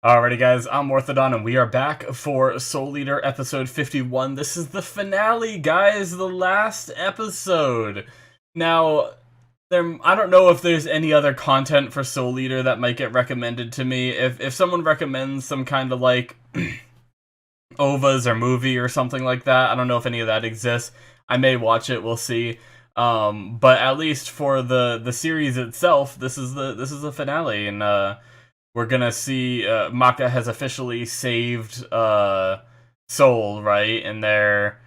Alrighty guys, I'm Morthadon and we are back for Soul Eater episode 51. This is the finale, guys, the last episode. Now, I don't know if there's any other content for Soul Eater that might get recommended to me. If someone recommends some kind of like OVAs or movie or something like that, I don't know if any of that exists. I may watch it, we'll see. But at least for the series itself, this is the finale, and we're gonna see Maka has officially saved Soul, right? And they're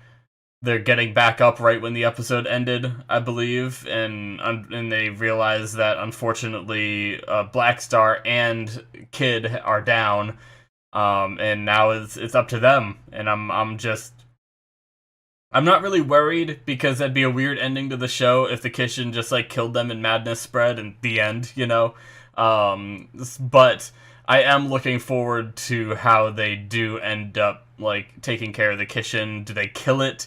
getting back up right when the episode ended, I believe, and they realize that unfortunately Black Star and Kid are down, and now it's up to them. And I'm not really worried because that'd be a weird ending to the show if the Kishin just like killed them and madness spread and the end, you know. But I am looking forward to how they do end up like taking care of the Kishin. Do they kill it?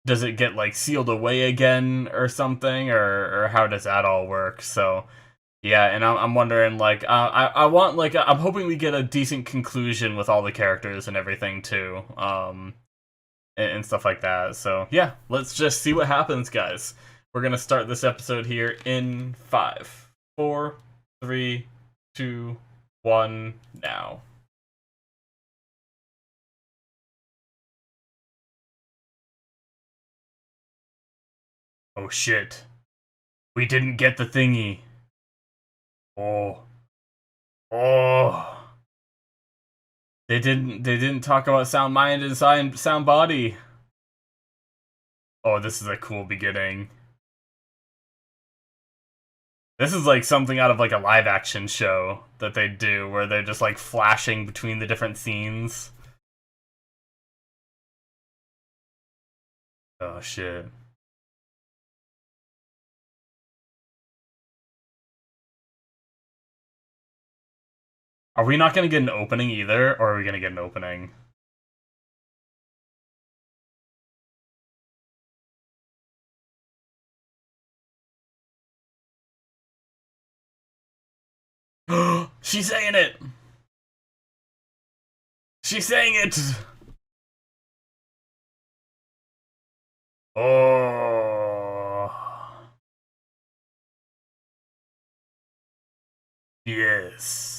Does it get like sealed away again or something, or how does that all work? So yeah, and I'm wondering like I want like I'm hoping we get a decent conclusion with all the characters and everything too. And stuff like that. So yeah, let's just see what happens, guys. We're gonna start this episode here in 5, 4, 3, 2, 1, now. Oh shit. We didn't get the thingy. Oh. Oh. They didn't talk about sound mind and sound body. Oh, this is a cool beginning. This is like something out of like a live action show that they do where they're just like flashing between the different scenes. Oh shit. Are we not gonna get an opening either, or are we gonna get an opening? She's saying it! She's saying it! Oh. Yes.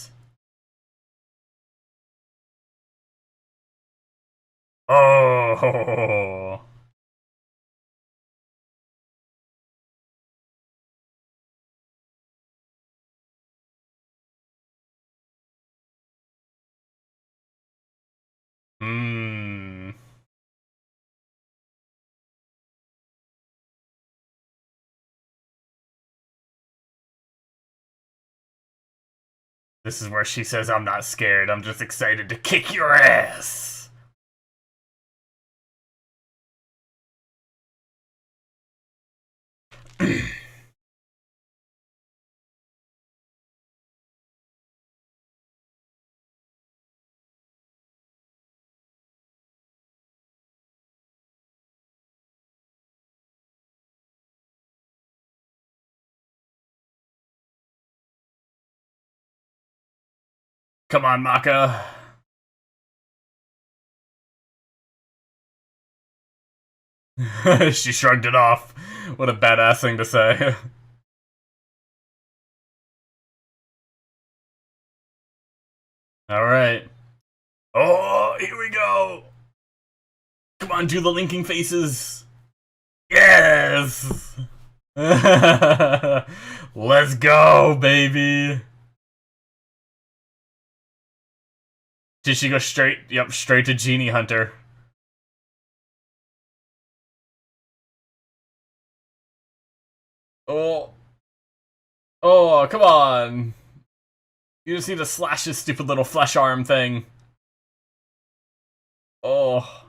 Oh. Hmm. This is where she says, I'm not scared, I'm just excited to kick your ass. Come on, Maka. She shrugged it off. What a badass thing to say. Alright. Oh, here we go. Come on, do the linking faces. Yes! Let's go, baby. Did she go straight? Yep, straight to Genie Hunter. Oh. Oh, come on. You just need to slash this stupid little flesh arm thing. Oh.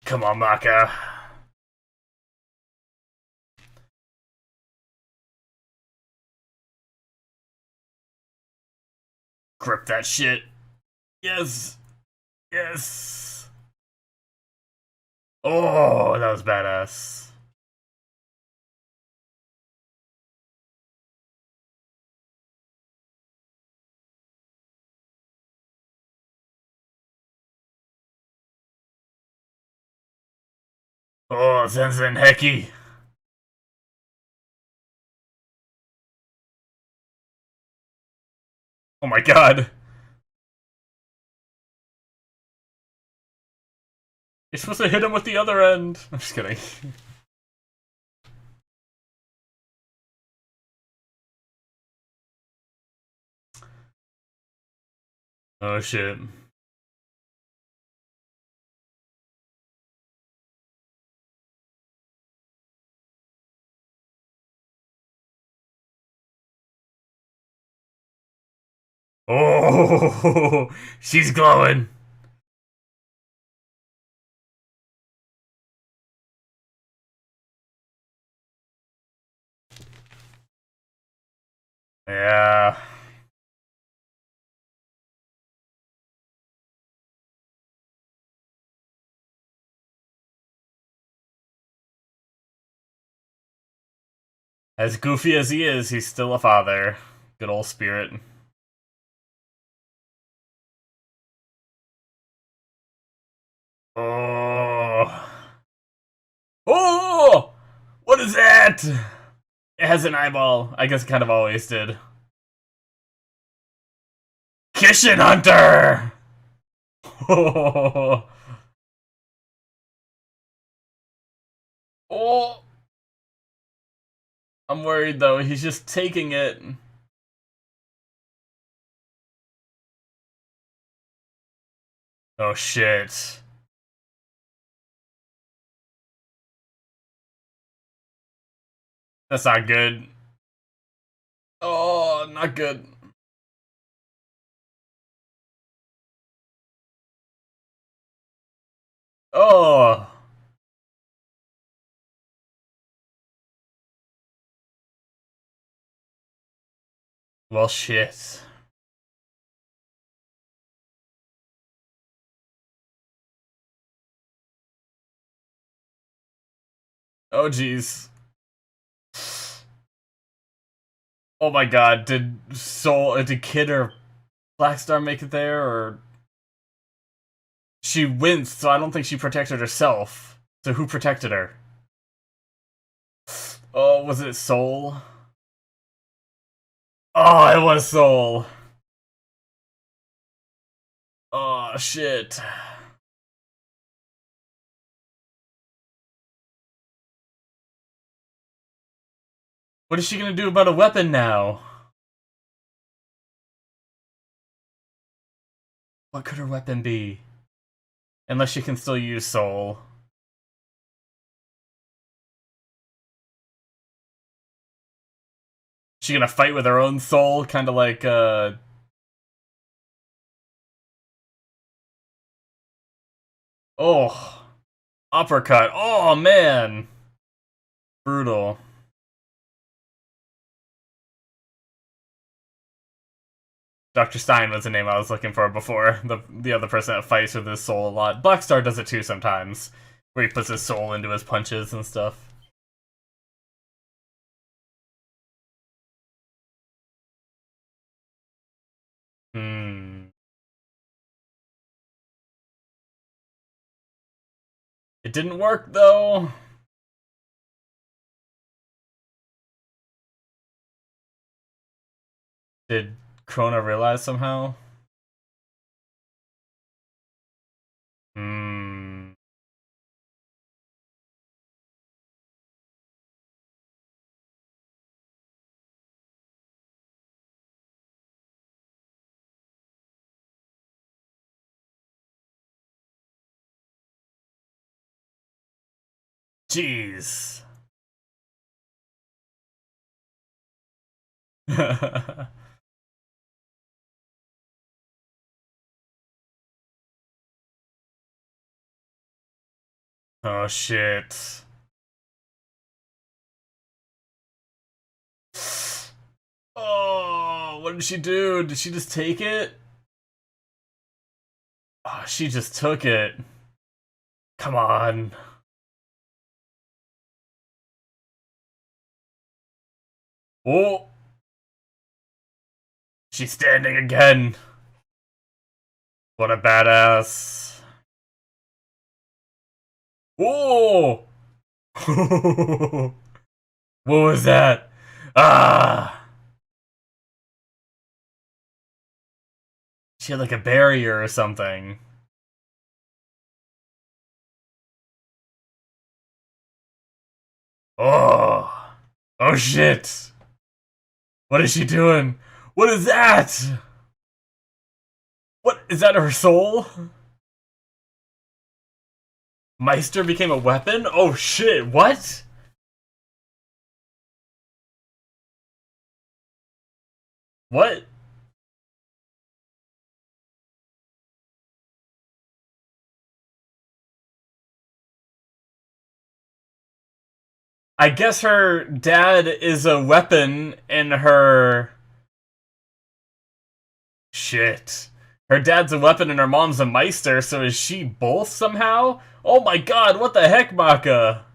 Come on, Maka. Grip that shit. Yes. Yes. Oh, that was badass. Oh, Zenzen Heki. Oh my god. You're supposed to hit him with the other end. I'm just kidding. Oh shit. Oh, she's glowing. Yeah. As goofy as he is, he's still a father. Good old spirit. Oh. Oh! What is that? It has an eyeball. I guess it kind of always did. Kishin Hunter! Oh. Oh. I'm worried though, he's just taking it. Oh shit. That's not good. Oh, not good. Oh. Well, shit. Oh, jeez. Oh my god, did Kid or Blackstar make it there, or... She winced, so I don't think she protected herself. So who protected her? Oh, was it Soul? Oh, it was Soul. Oh, shit. What is she gonna do about a weapon now? What could her weapon be? Unless she can still use Soul. She gonna fight with her own soul, kinda like, Oh. Uppercut. Oh, man. Brutal. Dr. Stein was the name I was looking for before. The other person that fights with his soul a lot. Blackstar does it too sometimes. Where he puts his soul into his punches and stuff. Hmm. It didn't work, though. Did Krona realize somehow? Hmm. Jeez. Oh, shit. Oh, what did she do? Did she just take it? Oh, she just took it. Come on. Oh, she's standing again. What a badass. Oh! What was that? Ah! She had like a barrier or something. Oh! Oh shit! What is she doing? What is that? What is that? Her soul? Meister became a weapon? Oh shit! What? What? I guess her dad is a weapon in her. Shit. Her dad's a weapon and her mom's a Meister, so is she both somehow? Oh my god, what the heck, Maka?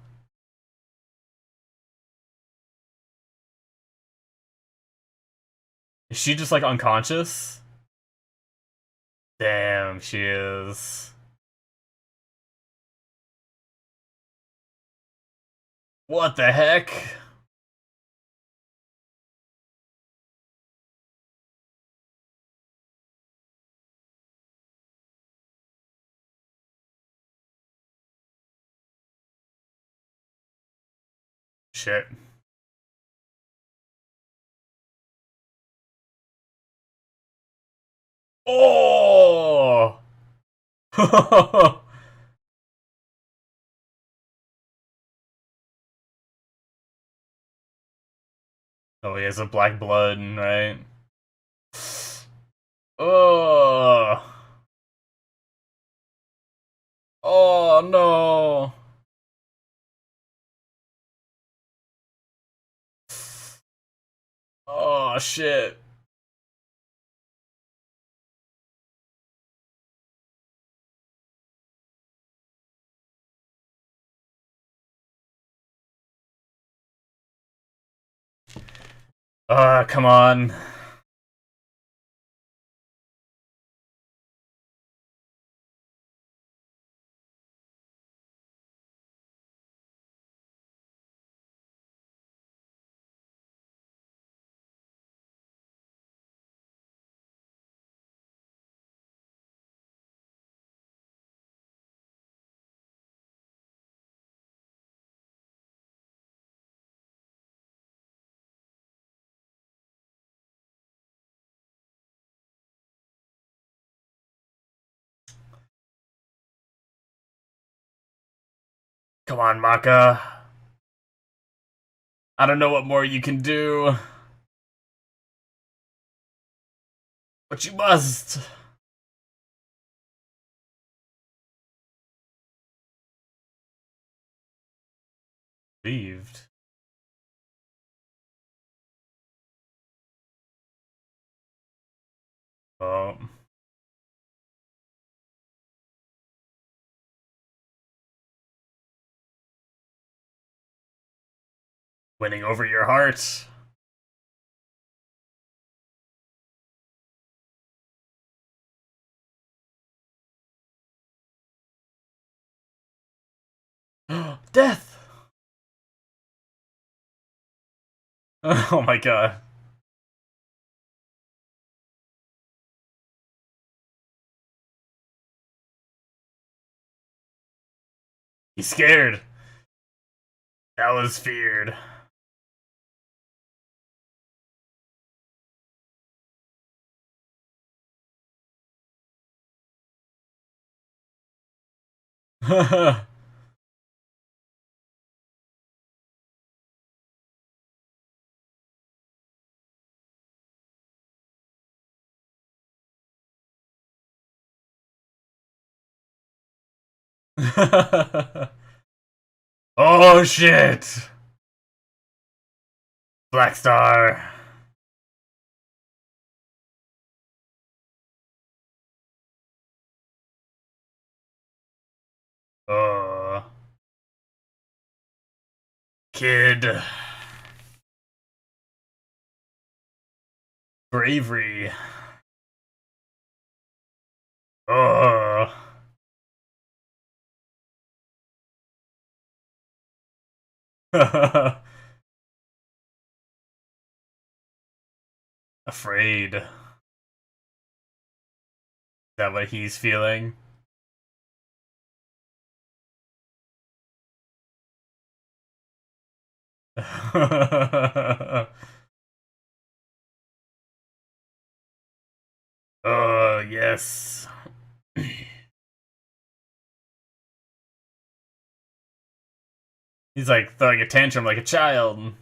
Is she just like unconscious? Damn, she is. What the heck? Shit. Oh! Oh, he has a black blood, right? Oh! Oh no! Oh shit. Come on. Come on, Maka. I don't know what more you can do, but you must. Believed. Oh. Winning over your heart. Death! Oh my god. He's scared. That was feared. Oh shit! Black Star. Oh. Kid. Bravery. Oh. Afraid. Is that what he's feeling? Oh, yes. He's like throwing a tantrum like a child.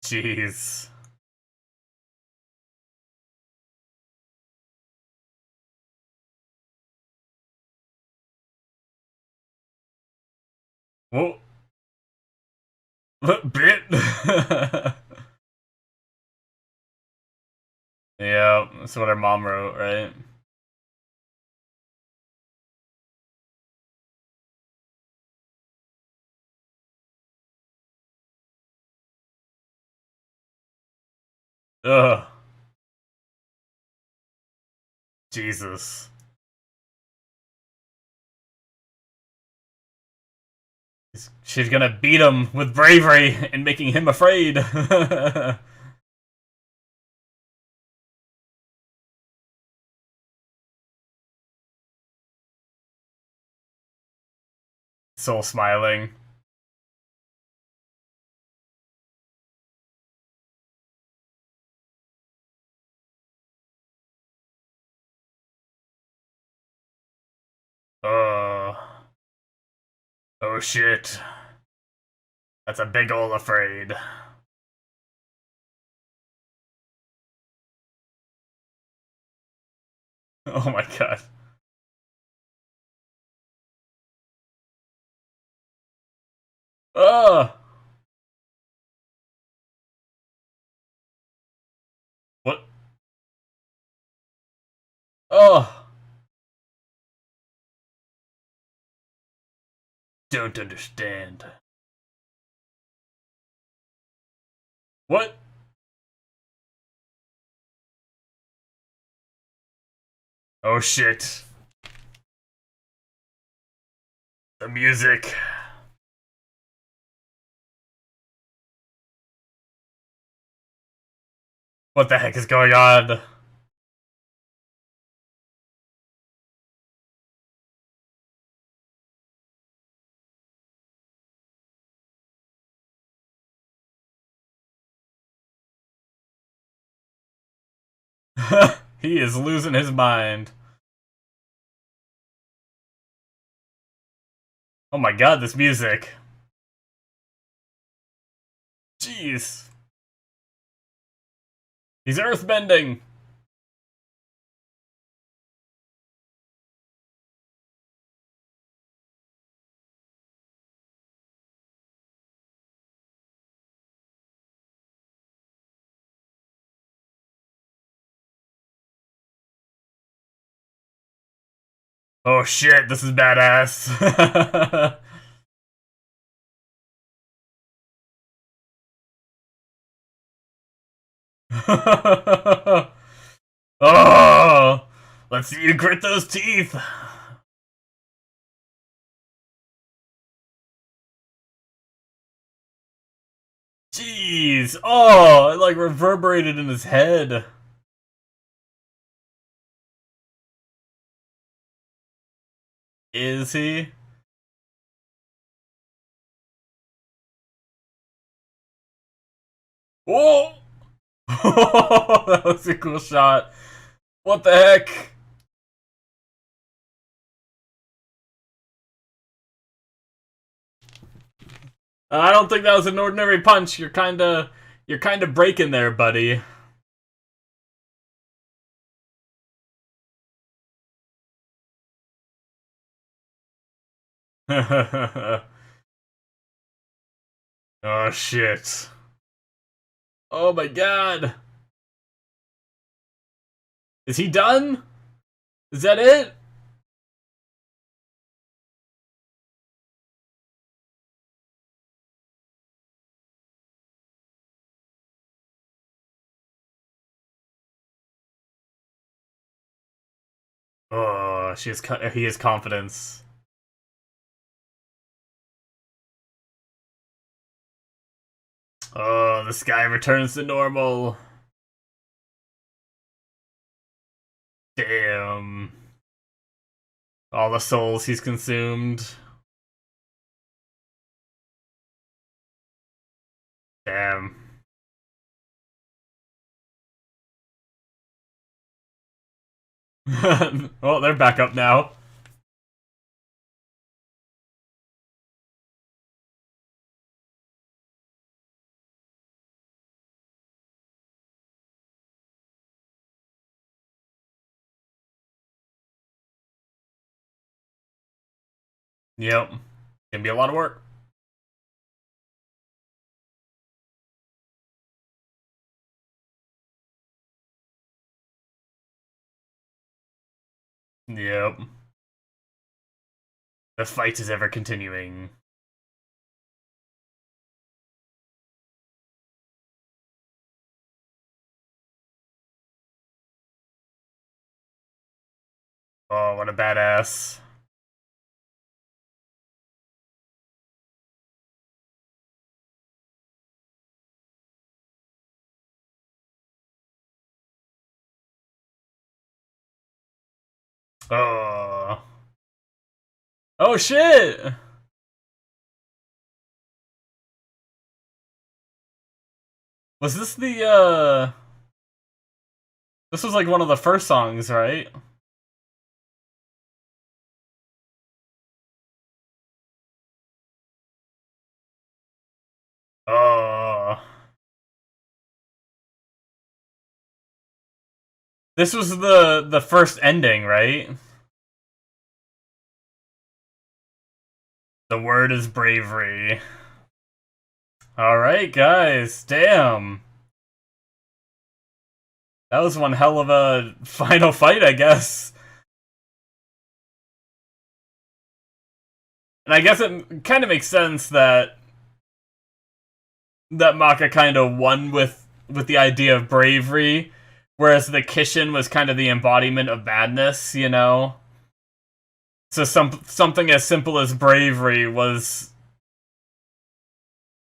Jeez. Whoa. Bit. Yeah, that's what our mom wrote, right? Ugh. Jesus. She's gonna beat him with bravery and making him afraid. Soul smiling. Oh. Oh shit. That's a big ol' afraid. Oh my god. Oh! What? Oh! Don't understand. What? Oh shit. The music. What the heck is going on? He is losing his mind. Oh my god, this music. Jeez. He's earthbending. Oh shit, this is badass. Oh, let's see you grit those teeth. Jeez. Oh, it like reverberated in his head. Is he? Whoa! That was a cool shot. What the heck? I don't think that was an ordinary punch. You're kinda breaking there, buddy. Oh shit. Oh my god. Is he done? Is that it? Oh, he has confidence. Oh, the sky returns to normal. Damn. All the souls he's consumed. Damn. Well, they're back up now. Yep. Gonna be a lot of work. Yep. The fight is ever continuing. Oh, what a badass. Oh. Oh shit! Was this the, This was like one of the first songs, right? Oh. This was the first ending, right? The word is bravery. Alright, guys. Damn. That was one hell of a final fight, I guess. And I guess it kind of makes sense that Maka kind of won with the idea of bravery, whereas the Kishin was kind of the embodiment of madness, you know? So something as simple as bravery was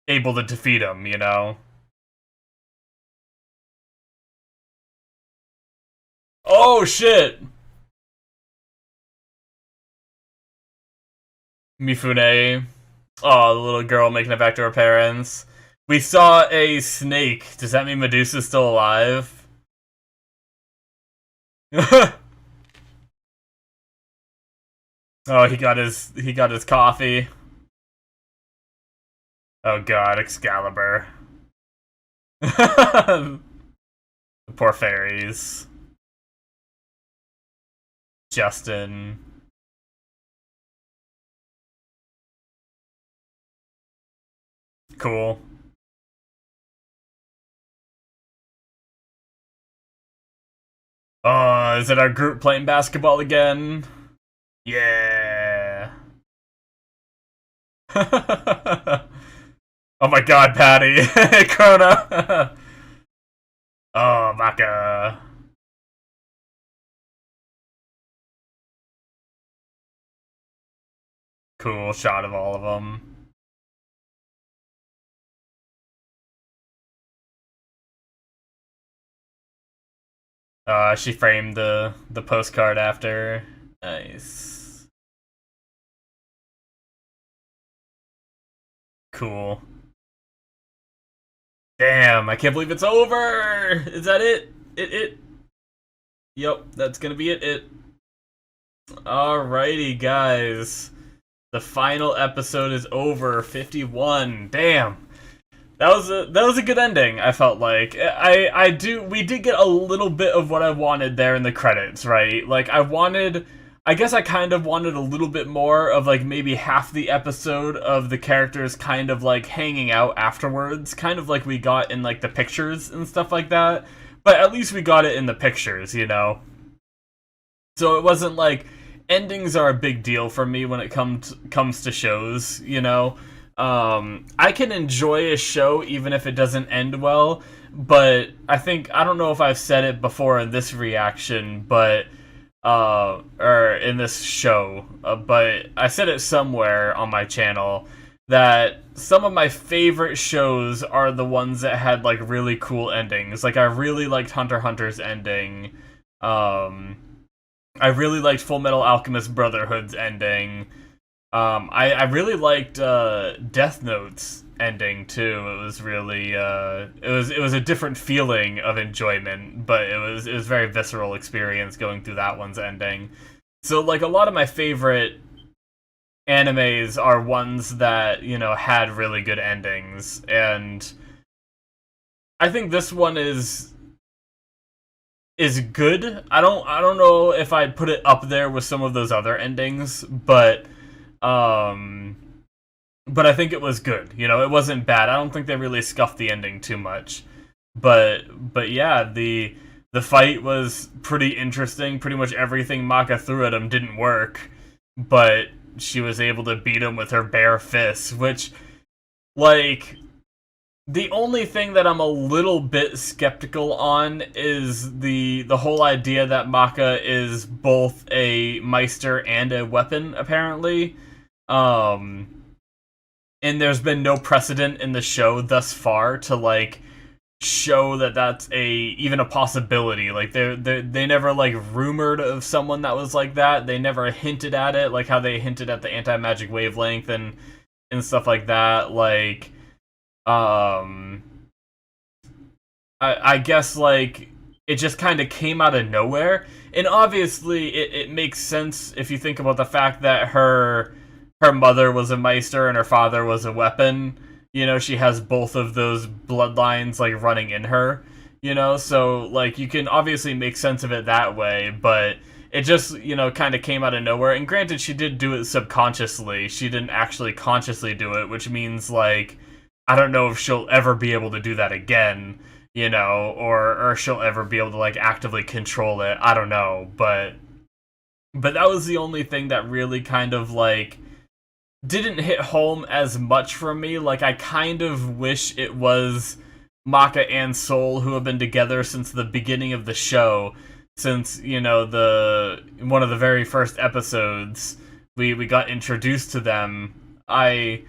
able to defeat him, you know? Oh, shit! Mifune. Oh, the little girl making it back to her parents. We saw a snake. Does that mean Medusa's still alive? Oh, he got his coffee. Oh god, Excalibur. The poor fairies. Justin. Cool. Is it our group playing basketball again? Yeah. Oh my god, Patty. Krona. Oh, Maka. Cool shot of all of them. She framed the postcard after. Nice. Cool. Damn, I can't believe it's over! Is that it? It? Yep, that's gonna be it. Alrighty, guys. The final episode is over. 51. Damn. That was a good ending, I felt like. We did get a little bit of what I wanted there in the credits, right? Like, I guess I kind of wanted a little bit more of, like, maybe half the episode of the characters kind of, like, hanging out afterwards. Kind of like we got in, like, the pictures and stuff like that. But at least we got it in the pictures, you know? So it wasn't like... Endings are a big deal for me when it comes to shows, you know? I can enjoy a show even if it doesn't end well, but I don't know if I've said it before in this reaction, but or in this show, but I said it somewhere on my channel that some of my favorite shows are the ones that had like really cool endings. Like I really liked Hunter x Hunter's ending. Um, I really liked Full Metal Alchemist Brotherhood's ending. I really liked Death Note's ending too. It was really it was a different feeling of enjoyment, but it was a very visceral experience going through that one's ending. So like a lot of my favorite animes are ones that, you know, had really good endings, and I think this one is good. I don't know if I'd put it up there with some of those other endings, um but I think it was good. You know, it wasn't bad. I don't think they really scuffed the ending too much. But yeah, the fight was pretty interesting. Pretty much everything Maka threw at him didn't work, but she was able to beat him with her bare fists, which, like, the only thing that I'm a little bit skeptical on is the whole idea that Maka is both a Meister and a weapon, apparently. Um, and there's been no precedent in the show thus far to like show that that's even a possibility. Like they never like rumored of someone that was like that. They never hinted at it, like how they hinted at the anti-magic wavelength and stuff like that. Like um I guess like it just kind of came out of nowhere. And obviously it makes sense if you think about the fact that her mother was a Meister and her father was a weapon. You know, she has both of those bloodlines like running in her, you know, so like you can obviously make sense of it that way, but it just, you know, kind of came out of nowhere. And granted, she did do it subconsciously. She didn't actually consciously do it, which means like I don't know if she'll ever be able to do that again, you know, or she'll ever be able to like actively control it. I don't know, but that was the only thing that really kind of like didn't hit home as much for me. Like, I kind of wish it was Maka and Soul who have been together since the beginning of the show. Since, you know, one of the very first episodes, we got introduced to them. I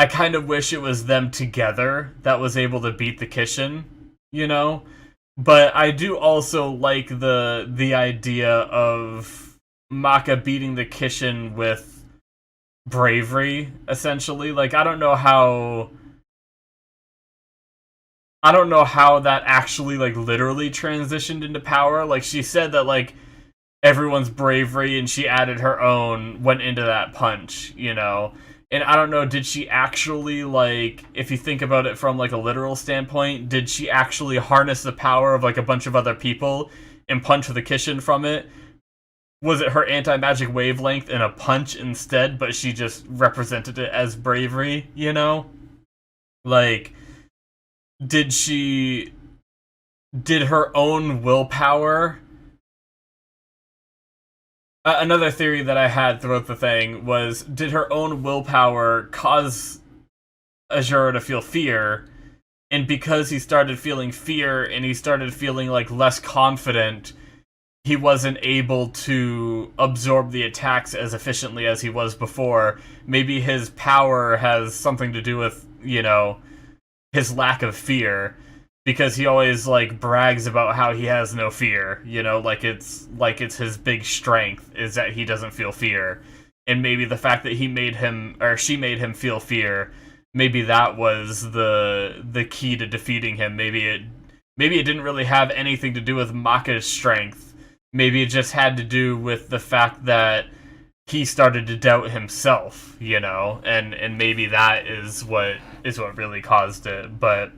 kind of wish it was them together that was able to beat the Kishin, you know? But I do also like the idea of Maka beating the Kishin with bravery, essentially. Like, I don't know how that actually, like, literally transitioned into power. Like, she said that, like, everyone's bravery and she added her own went into that punch, you know? And I don't know, did she actually, like, if you think about it from, like, a literal standpoint, did she actually harness the power of, like, a bunch of other people and punch the Kishin from it? Was it her anti-magic wavelength in a punch instead, but she just represented it as bravery, you know? Like, did her own willpower... another theory that I had throughout the thing was, did her own willpower cause Azura to feel fear, and because he started feeling fear and he started feeling, like, less confident, he wasn't able to absorb the attacks as efficiently as he was before. Maybe his power has something to do with, you know, his lack of fear, because he always like brags about how he has no fear, you know, like it's his big strength is that he doesn't feel fear. And maybe the fact that she made him feel fear, maybe that was the key to defeating him. Maybe it didn't really have anything to do with Maka's strength. Maybe it just had to do with the fact that he started to doubt himself, you know, and maybe that is what really caused it. But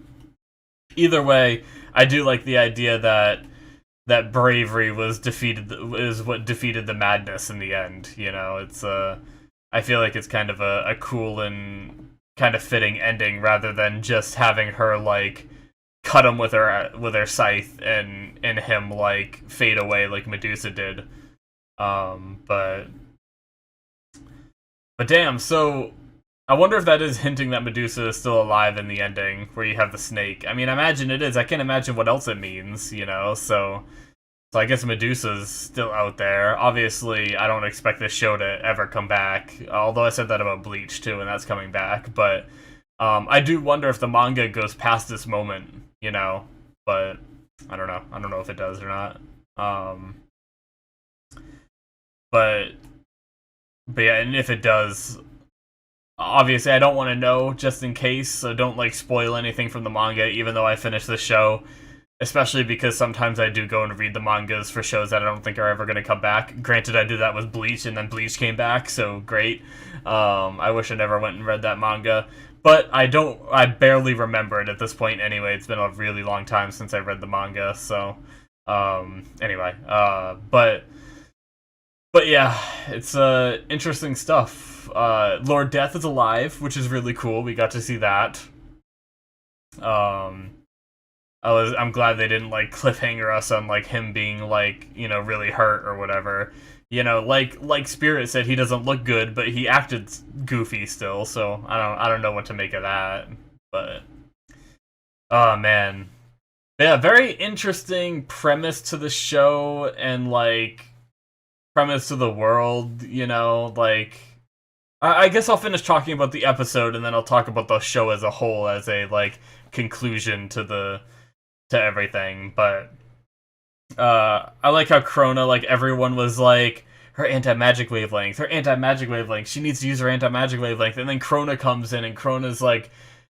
either way, I do like the idea that bravery is what defeated the madness in the end. You know, it's I feel like it's kind of a cool and kind of fitting ending rather than just having her like cut him with her scythe and him like fade away like Medusa did. But damn, so I wonder if that is hinting that Medusa is still alive in the ending where you have the snake. I mean, I imagine it is. I can't imagine what else it means, you know, so So I guess Medusa's still out there. Obviously, I don't expect this show to ever come back. Although I said that about Bleach too, and that's coming back. But I do wonder if the manga goes past this moment, you know. But I don't know. I don't know if it does or not. Um, but but yeah, and if it does, obviously I don't want to know just in case. So don't like spoil anything from the manga, even though I finished the show. Especially because sometimes I do go and read the mangas for shows that I don't think are ever going to come back. Granted, I did that with Bleach, and then Bleach came back, so great. I wish I never went and read that manga. But I barely remember it at this point anyway. It's been a really long time since I read the manga, so... anyway, but yeah, it's interesting stuff. Lord Death is alive, which is really cool. We got to see that. Um... I'm glad they didn't like cliffhanger us on like him being like, you know, really hurt or whatever. You know, like Spirit said, he doesn't look good, but he acted goofy still. So I don't know what to make of that. But oh man, yeah, very interesting premise to the show and like premise to the world. You know, like I guess I'll finish talking about the episode and then I'll talk about the show as a whole as a like conclusion to everything, but I like how Krona, like, everyone was like, her anti-magic wavelength, she needs to use her anti-magic wavelength, and then Krona comes in, and Krona's like,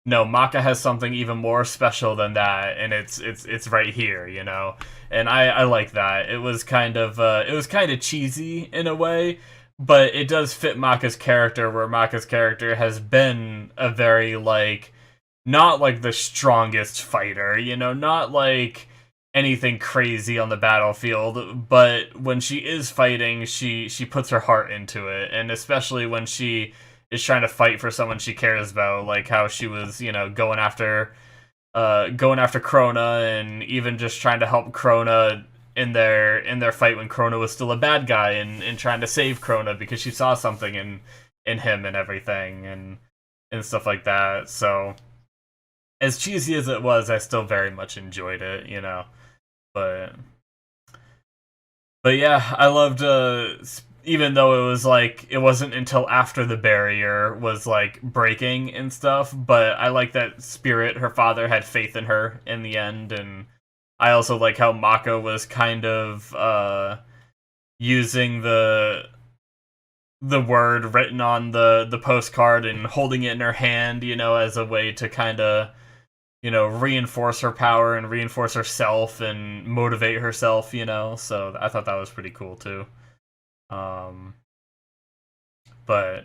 no, Maka has something even more special than that, and it's right here, you know? And I like that. It was kind of cheesy in a way, but it does fit Maka's character, where Maka's character has been a very, like, not like the strongest fighter, you know, not like anything crazy on the battlefield, but when she is fighting, she puts her heart into it, and especially when she is trying to fight for someone she cares about, like how she was, you know, going after Krona, and even just trying to help Krona in their fight when Krona was still a bad guy, and trying to save Krona because she saw something in him and everything, and stuff like that. So as cheesy as it was, I still very much enjoyed it, you know. But yeah, I loved even though it was like it wasn't until after the barrier was like breaking and stuff, but I like that Spirit, her father, had faith in her in the end, and I also like how Mako was kind of using the word written on the postcard and holding it in her hand, you know, as a way to kind of, you know, reinforce her power and reinforce herself and motivate herself, you know. So I thought that was pretty cool too. Um, but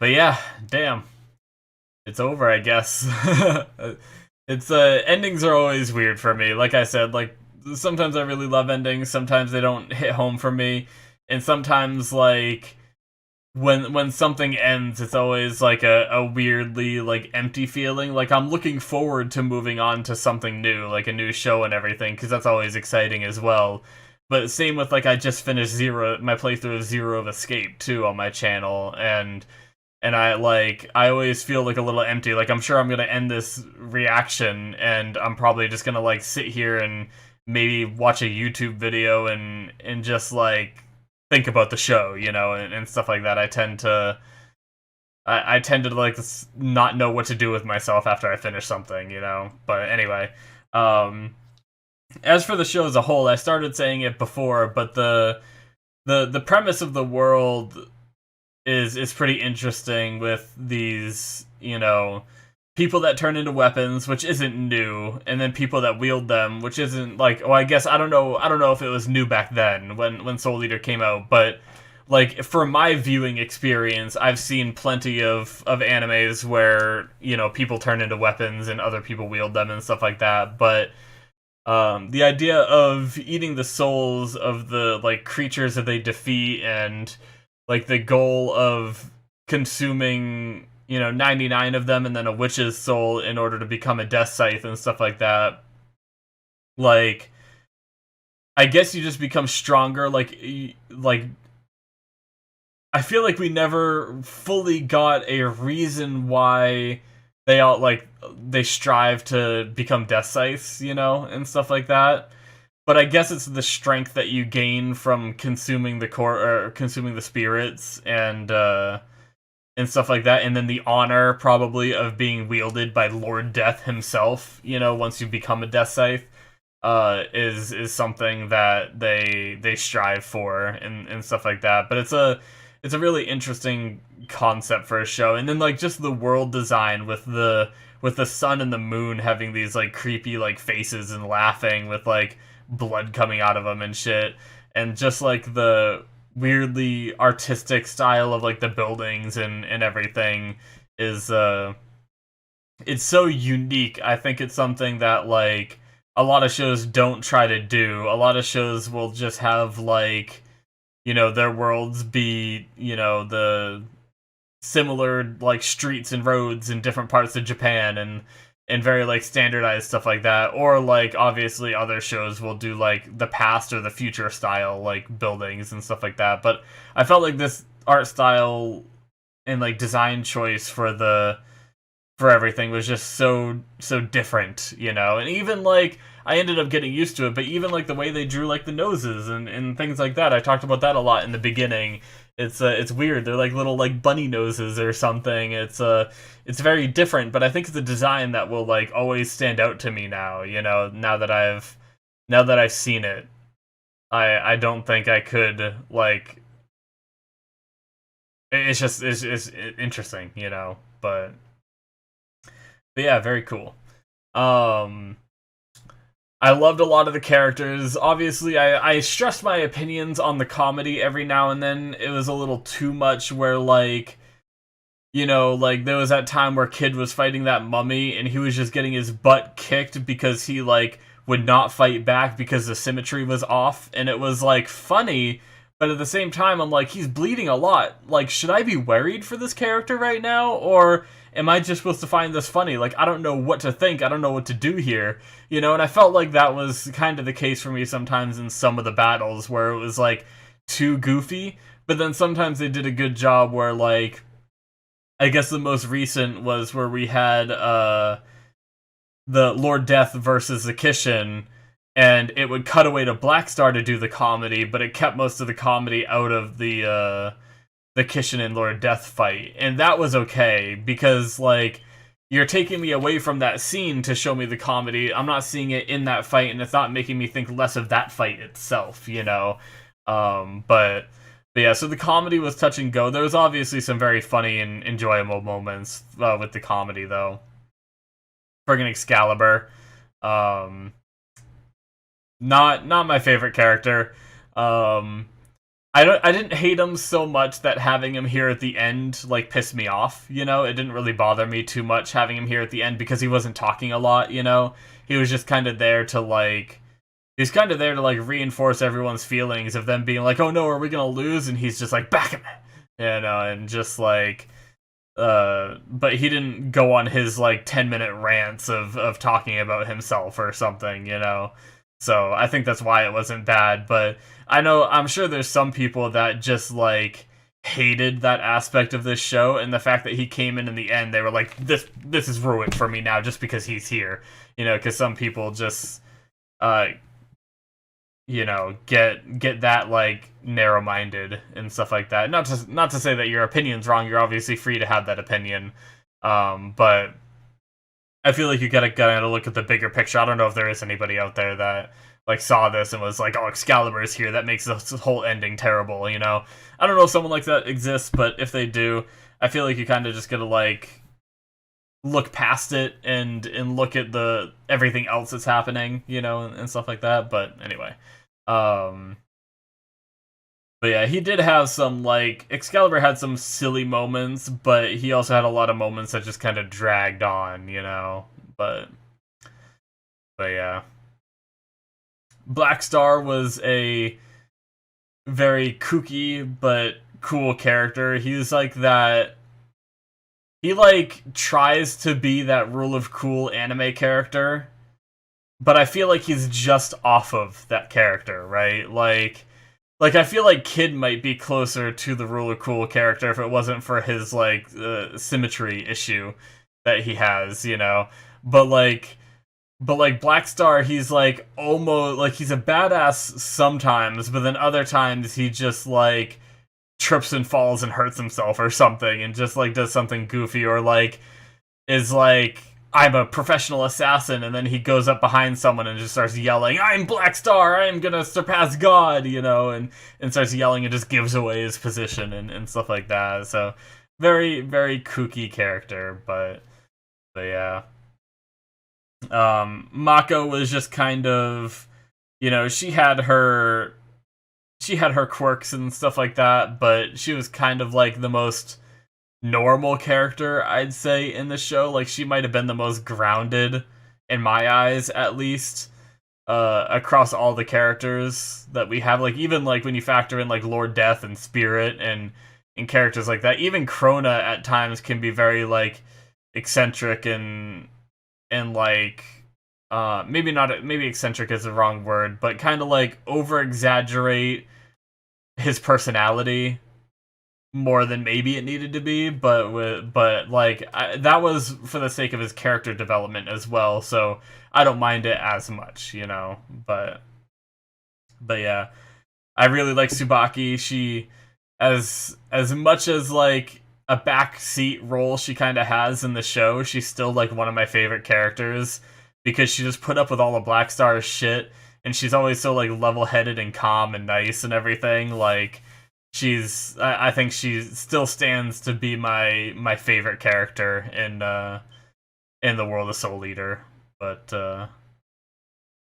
yeah, damn, it's over, I guess. It's endings are always weird for me. Like I said, like sometimes I really love endings, sometimes they don't hit home for me, and sometimes like when something ends, it's always like a weirdly like empty feeling. Like I'm looking forward to moving on to something new, like a new show and everything, because that's always exciting as well. But same with like I just finished my playthrough of Zero of Escape too on my channel, and I always feel like a little empty. Like I'm sure I'm gonna end this reaction, and I'm probably just gonna like sit here and maybe watch a YouTube video and just like think about the show, you know, and stuff like that. I tend to like not know what to do with myself after I finish something, you know. But anyway, as for the show as a whole, I started saying it before, but the premise of the world is pretty interesting with these, you know, people that turn into weapons, which isn't new, and then people that wield them, which isn't like, well, I guess I don't know if it was new back then when Soul Eater came out, but like for my viewing experience, I've seen plenty of animes where, you know, people turn into weapons and other people wield them and stuff like that, but the idea of eating the souls of the like creatures that they defeat, and like the goal of consuming, you know, 99 of them and then a witch's soul in order to become a death scythe and stuff like that. Like, I guess you just become stronger. Like I feel like we never fully got a reason why they strive to become death scythes, you know, and stuff like that. but I guess it's the strength that you gain from consuming the core or consuming the spirits and stuff like that, and then the honor probably of being wielded by Lord Death himself. You know, once you become a Death Scythe, is something that they strive for and stuff like that. But it's a really interesting concept for a show, and then like just the world design with the sun and the moon having these like creepy like faces and laughing with like blood coming out of them and shit, and just like the weirdly artistic style of like the buildings and everything is it's so unique. I think it's something that like a lot of shows don't try to do. A lot of shows will just have like, you know, their worlds be, you know, the similar like streets and roads in different parts of Japan and very like standardized stuff like that, or like obviously other shows will do like the past or the future style like buildings and stuff like that. But I felt like this art style and like design choice for everything was just so different, you know. And even like I ended up getting used to it, but even like the way they drew like the noses and things like that, I talked about that a lot in the beginning. It's weird. They're like little like bunny noses or something. It's very different, but I think it's a design that will like always stand out to me now, you know, now that I've seen it. I don't think I could like it's interesting, you know, but yeah, very cool. I loved a lot of the characters. Obviously, I stressed my opinions on the comedy every now and then. It was a little too much where, like, you know, like, there was that time where Kid was fighting that mummy, and he was just getting his butt kicked because he, like, would not fight back because the symmetry was off, and it was, like, funny, but at the same time, I'm like, he's bleeding a lot. Like, should I be worried for this character right now, or am I just supposed to find this funny? Like, I don't know what to think. I don't know what to do here. You know, and I felt like that was kind of the case for me sometimes in some of the battles where it was, like, too goofy. But then sometimes they did a good job where, like, I guess the most recent was where we had the Lord Death versus the Kishin, and it would cut away to Blackstar to do the comedy, but it kept most of the comedy out of the Kishin and Lord Death fight. And that was okay, because, like, you're taking me away from that scene to show me the comedy. I'm not seeing it in that fight, and it's not making me think less of that fight itself, you know? But yeah, so the comedy was touch and go. There was obviously some very funny and enjoyable moments with the comedy, though. Friggin' Excalibur. Not my favorite character. I didn't hate him so much that having him here at the end like pissed me off, you know? It didn't really bother me too much having him here at the end because he wasn't talking a lot, you know? He was just kind of there to like reinforce everyone's feelings of them being like, "Oh no, are we going to lose?" And he's just like, "Back him." You know, and just like but he didn't go on his like 10-minute rants of talking about himself or something, you know? So I think that's why it wasn't bad, but I'm sure there's some people that just like hated that aspect of this show, and the fact that he came in the end, they were like, this is ruined for me now just because he's here, you know, because some people just you know, get that like narrow-minded and stuff like that. Not to say that your opinion's wrong. You're obviously free to have that opinion, but I feel like you gotta look at the bigger picture. I don't know if there is anybody out there that like saw this and was like, "Oh, Excalibur is here. That makes this whole ending terrible." You know, I don't know if someone like that exists, but if they do, I feel like you kind of just gotta like look past it and look at the everything else that's happening, you know, and stuff like that. But anyway, but yeah, he did have some, like, Excalibur had some silly moments, but he also had a lot of moments that just kind of dragged on, you know, but yeah. Blackstar was a very kooky but cool character. He's like that, he, like, tries to be that rule of cool anime character, but I feel like he's just off of that character, right? Like, I feel like Kid might be closer to the Rule of Cool character if it wasn't for his, like, symmetry issue that he has, you know? But, like, But like Black Star, he's like almost like he's a badass sometimes, but then other times he just like trips and falls and hurts himself or something and just like does something goofy, or like is like, I'm a professional assassin, and then he goes up behind someone and just starts yelling, I'm Black Star, I'm gonna surpass God, you know, and starts yelling and just gives away his position and stuff like that. So very, very kooky character, but yeah. Mako was just kind of, you know, she had her quirks and stuff like that, but she was kind of like the most normal character, I'd say, in the show. Like, she might have been the most grounded, in my eyes, at least, across all the characters that we have. Like, even like when you factor in like Lord Death and Spirit and characters like that, even Krona at times can be very like eccentric and like maybe eccentric is the wrong word, but kind of like over exaggerate his personality more than maybe it needed to be, but like that was for the sake of his character development as well, so I don't mind it as much, you know. But yeah, I really like Tsubaki. She, as much as like a backseat role she kind of has in the show, she's still like one of my favorite characters because she just put up with all the Black Star's shit, and she's always so like level-headed and calm and nice and everything. Like, I think she still stands to be my favorite character in the world of Soul Eater. But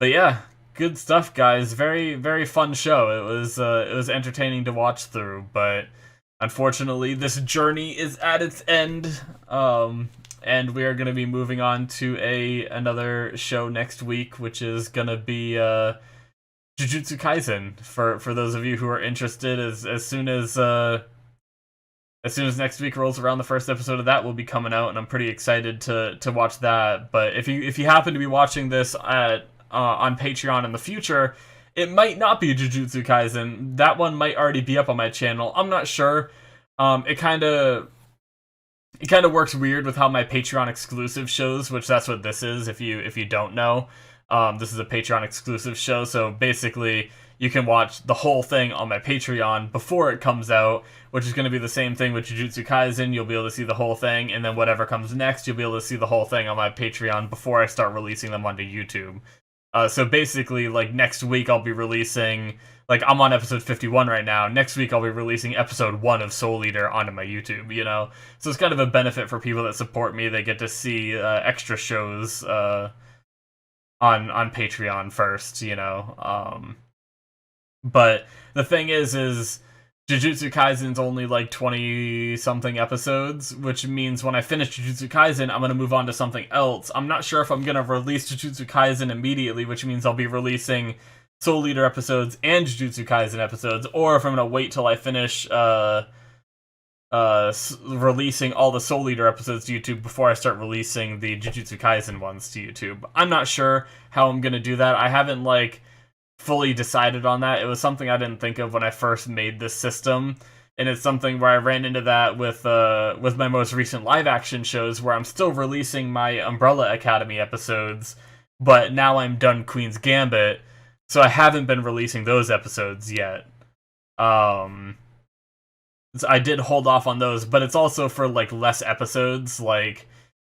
yeah, good stuff, guys. Very, very fun show. It was entertaining to watch through, but unfortunately, this journey is at its end. And we are going to be moving on to another show next week, which is going to be Jujutsu Kaisen. For those of you who are interested, as soon as next week rolls around, the first episode of that will be coming out, and I'm pretty excited to watch that. But if you happen to be watching this on Patreon in the future, it might not be Jujutsu Kaisen. That one might already be up on my channel. I'm not sure. It kind of works weird with how my Patreon exclusive shows, which that's what this is. If you don't know, this is a Patreon exclusive show. So basically, you can watch the whole thing on my Patreon before it comes out, which is going to be the same thing with Jujutsu Kaisen. You'll be able to see the whole thing, and then whatever comes next, you'll be able to see the whole thing on my Patreon before I start releasing them onto YouTube. So basically, like, next week I'll be releasing, like, I'm on episode 51 right now. Next week I'll be releasing episode 1 of Soul Eater onto my YouTube, you know? So it's kind of a benefit for people that support me. They get to see extra shows on Patreon first, you know? But the thing is Jujutsu Kaisen's only like 20-something episodes, which means when I finish Jujutsu Kaisen, I'm going to move on to something else. I'm not sure if I'm going to release Jujutsu Kaisen immediately, which means I'll be releasing Soul Eater episodes and Jujutsu Kaisen episodes, or if I'm going to wait till I finish releasing all the Soul Eater episodes to YouTube before I start releasing the Jujutsu Kaisen ones to YouTube. I'm not sure how I'm going to do that. I haven't, like, fully decided on that. It was something I didn't think of when I first made this system, and it's something where I ran into that with my most recent live action shows, where I'm still releasing my Umbrella Academy episodes, but now I'm done Queen's Gambit, so I haven't been releasing those episodes yet. So I did hold off on those, but it's also for like less episodes. Like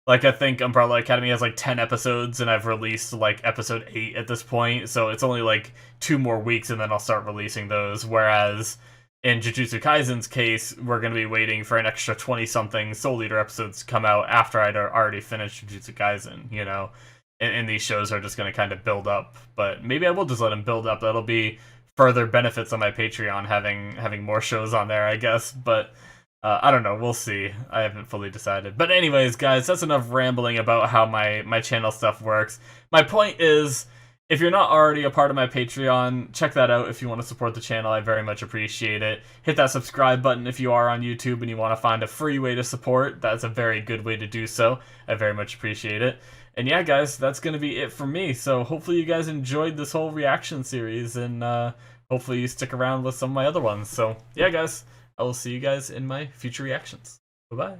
I think Umbrella Academy has like 10 episodes, and I've released like episode 8 at this point, so it's only like 2 more weeks and then I'll start releasing those. Whereas in Jujutsu Kaisen's case, we're going to be waiting for an extra 20-something Soul Eater episodes to come out after I'd already finished Jujutsu Kaisen, you know? And these shows are just going to kind of build up. But maybe I will just let them build up. That'll be further benefits on my Patreon, having more shows on there, I guess. But I don't know, we'll see. I haven't fully decided. But anyways, guys, that's enough rambling about how my channel stuff works. My point is, if you're not already a part of my Patreon, check that out if you want to support the channel. I very much appreciate it. Hit that subscribe button if you are on YouTube and you want to find a free way to support. That's a very good way to do so. I very much appreciate it. And yeah, guys, that's going to be it for me. So hopefully you guys enjoyed this whole reaction series, and hopefully you stick around with some of my other ones. So yeah, guys, I will see you guys in my future reactions. Bye-bye.